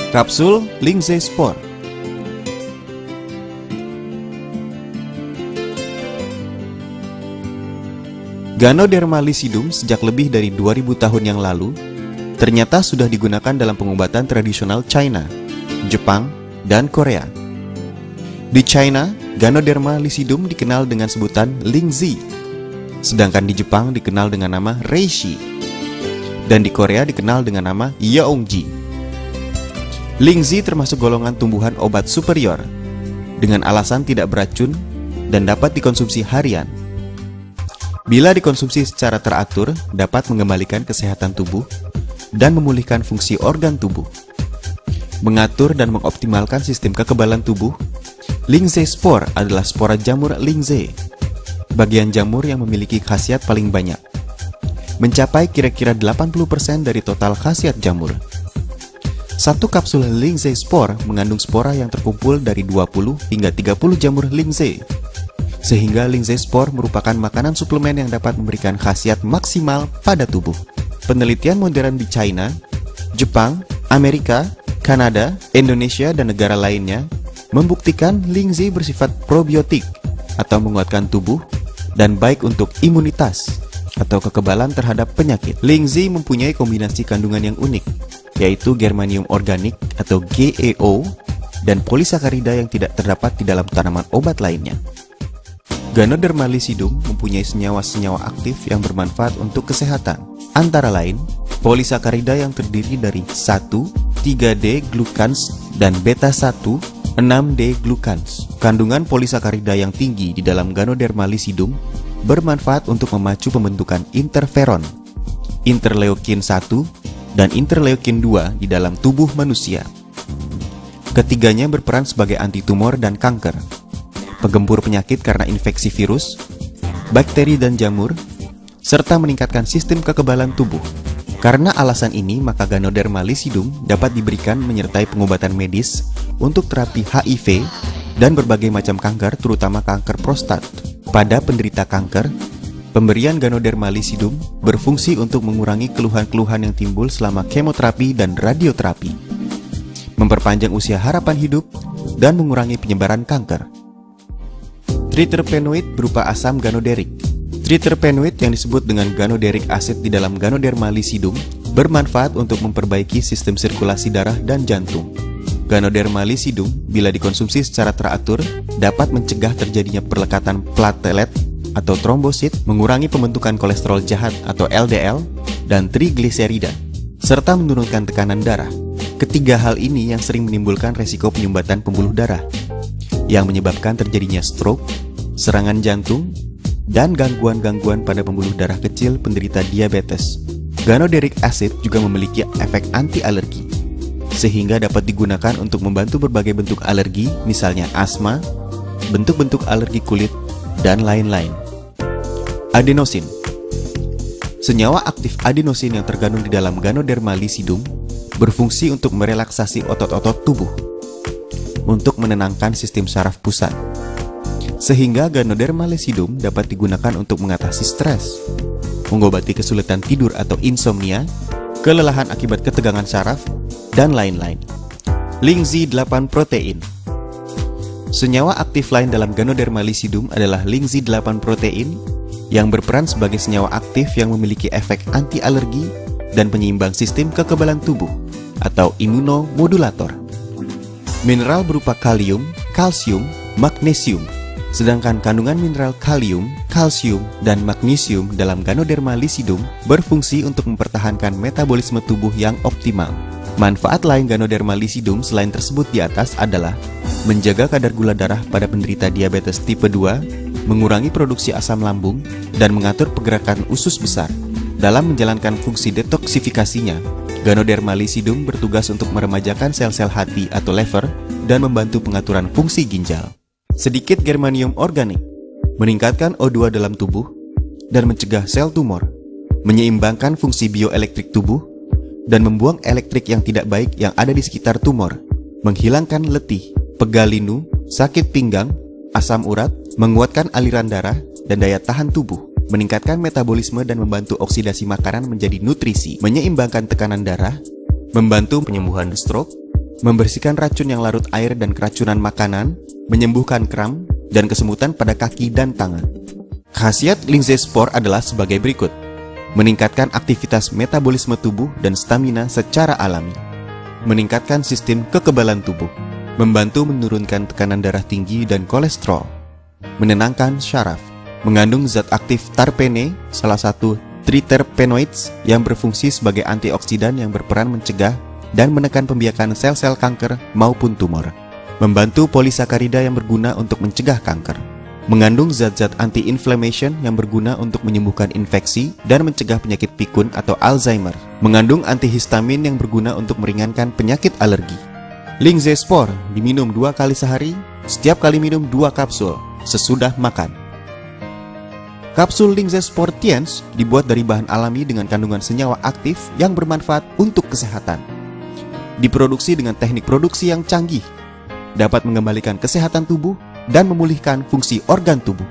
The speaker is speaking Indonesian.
Kapsul Lindsay Spore. Ganoderma lucidum sejak lebih dari 2000 tahun yang lalu ternyata sudah digunakan dalam pengobatan tradisional China, Jepang, dan Korea. Di China, Ganoderma lucidum dikenal dengan sebutan Lingzi, sedangkan di Jepang dikenal dengan nama Reishi, dan di Korea dikenal dengan nama Yeongji. Lingzi termasuk golongan tumbuhan obat superior dengan alasan tidak beracun dan dapat dikonsumsi harian. Bila dikonsumsi secara teratur, dapat mengembalikan kesehatan tubuh dan memulihkan fungsi organ tubuh. Mengatur dan mengoptimalkan sistem kekebalan tubuh, Lindsay Spore adalah spora jamur Lindsay, bagian jamur yang memiliki khasiat paling banyak, mencapai kira-kira 80% dari total khasiat jamur. Satu kapsul Lindsay Spore mengandung spora yang terkumpul dari 20 hingga 30 jamur Lindsay, sehingga Lindsay Spore merupakan makanan suplemen yang dapat memberikan khasiat maksimal pada tubuh. Penelitian modern di China, Jepang, Amerika, Kanada, Indonesia, dan negara lainnya membuktikan Lindsay bersifat probiotik atau menguatkan tubuh dan baik untuk imunitas atau kekebalan terhadap penyakit. Lindsay mempunyai kombinasi kandungan yang unik, yaitu germanium organik atau GEO dan polisakarida yang tidak terdapat di dalam tanaman obat lainnya. Ganoderma lucidum mempunyai senyawa-senyawa aktif yang bermanfaat untuk kesehatan, antara lain polisakarida yang terdiri dari 1,3-D glucans dan beta-1, 6-D glucans. Kandungan polisakarida yang tinggi di dalam Ganoderma lucidum bermanfaat untuk memacu pembentukan interferon, interleukin 1, dan interleukin 2 di dalam tubuh manusia. Ketiganya berperan sebagai antitumor dan kanker, penggempur penyakit karena infeksi virus, bakteri dan jamur, serta meningkatkan sistem kekebalan tubuh. Karena alasan ini, maka Ganoderma lucidum dapat diberikan menyertai pengobatan medis untuk terapi HIV dan berbagai macam kanker, terutama kanker prostat. Pada penderita kanker, pemberian Ganoderma lucidum berfungsi untuk mengurangi keluhan-keluhan yang timbul selama kemoterapi dan radioterapi, memperpanjang usia harapan hidup, dan mengurangi penyebaran kanker. Triterpenoid berupa asam ganoderik. Triterpenoid yang disebut dengan ganoderic acid di dalam Ganoderma lucidum bermanfaat untuk memperbaiki sistem sirkulasi darah dan jantung. Ganoderma lucidum bila dikonsumsi secara teratur dapat mencegah terjadinya perlekatan platelet atau trombosit, mengurangi pembentukan kolesterol jahat atau LDL dan trigliserida, serta menurunkan tekanan darah. Ketiga hal ini yang sering menimbulkan resiko penyumbatan pembuluh darah, yang menyebabkan terjadinya stroke, serangan jantung, dan gangguan-gangguan pada pembuluh darah kecil penderita diabetes. Ganoderic acid juga memiliki efek anti-alergi, sehingga dapat digunakan untuk membantu berbagai bentuk alergi, misalnya asma, bentuk-bentuk alergi kulit, dan lain-lain. Adenosin. Senyawa aktif adenosin yang terkandung di dalam Ganoderma lucidum berfungsi untuk merelaksasi otot-otot tubuh, untuk menenangkan sistem saraf pusat, sehingga Ganoderma lucidum dapat digunakan untuk mengatasi stres, mengobati kesulitan tidur atau insomnia, kelelahan akibat ketegangan saraf, dan lain-lain. Lingzi 8 protein. Senyawa aktif lain dalam Ganoderma lucidum adalah Lingzi 8 protein yang berperan sebagai senyawa aktif yang memiliki efek anti-alergi dan penyeimbang sistem kekebalan tubuh atau imunomodulator. Mineral berupa kalium, kalsium, magnesium. Sedangkan kandungan mineral kalium, kalsium, dan magnesium dalam Ganoderma lucidum berfungsi untuk mempertahankan metabolisme tubuh yang optimal. Manfaat lain Ganoderma lucidum selain tersebut di atas adalah menjaga kadar gula darah pada penderita diabetes tipe 2, mengurangi produksi asam lambung, dan mengatur pergerakan usus besar. Dalam menjalankan fungsi detoksifikasinya, Ganoderma lucidum bertugas untuk meremajakan sel-sel hati atau lever dan membantu pengaturan fungsi ginjal. Sedikit germanium organik meningkatkan O2 dalam tubuh dan mencegah sel tumor, menyeimbangkan fungsi bioelektrik tubuh, dan membuang elektrik yang tidak baik yang ada di sekitar tumor, menghilangkan letih, pegal linu, sakit pinggang, asam urat, menguatkan aliran darah dan daya tahan tubuh, meningkatkan metabolisme dan membantu oksidasi makanan menjadi nutrisi, menyeimbangkan tekanan darah, membantu penyembuhan stroke, membersihkan racun yang larut air dan keracunan makanan, menyembuhkan kram dan kesemutan pada kaki dan tangan. Khasiat Lindsay Spore adalah sebagai berikut: meningkatkan aktivitas metabolisme tubuh dan stamina secara alami, meningkatkan sistem kekebalan tubuh, membantu menurunkan tekanan darah tinggi dan kolesterol, menenangkan syaraf, mengandung zat aktif terpene, salah satu triterpenoids yang berfungsi sebagai antioksidan yang berperan mencegah dan menekan pembiakan sel-sel kanker maupun tumor, membantu polisakarida yang berguna untuk mencegah kanker, mengandung zat-zat anti-inflammation yang berguna untuk menyembuhkan infeksi dan mencegah penyakit pikun atau Alzheimer, mengandung antihistamin yang berguna untuk meringankan penyakit alergi. Lindsay Spore diminum 2 kali sehari, setiap kali minum 2 kapsul sesudah makan. Kapsul Lindsay Spore Tiens dibuat dari bahan alami dengan kandungan senyawa aktif yang bermanfaat untuk kesehatan. Diproduksi dengan teknik produksi yang canggih, dapat mengembalikan kesehatan tubuh dan memulihkan fungsi organ tubuh.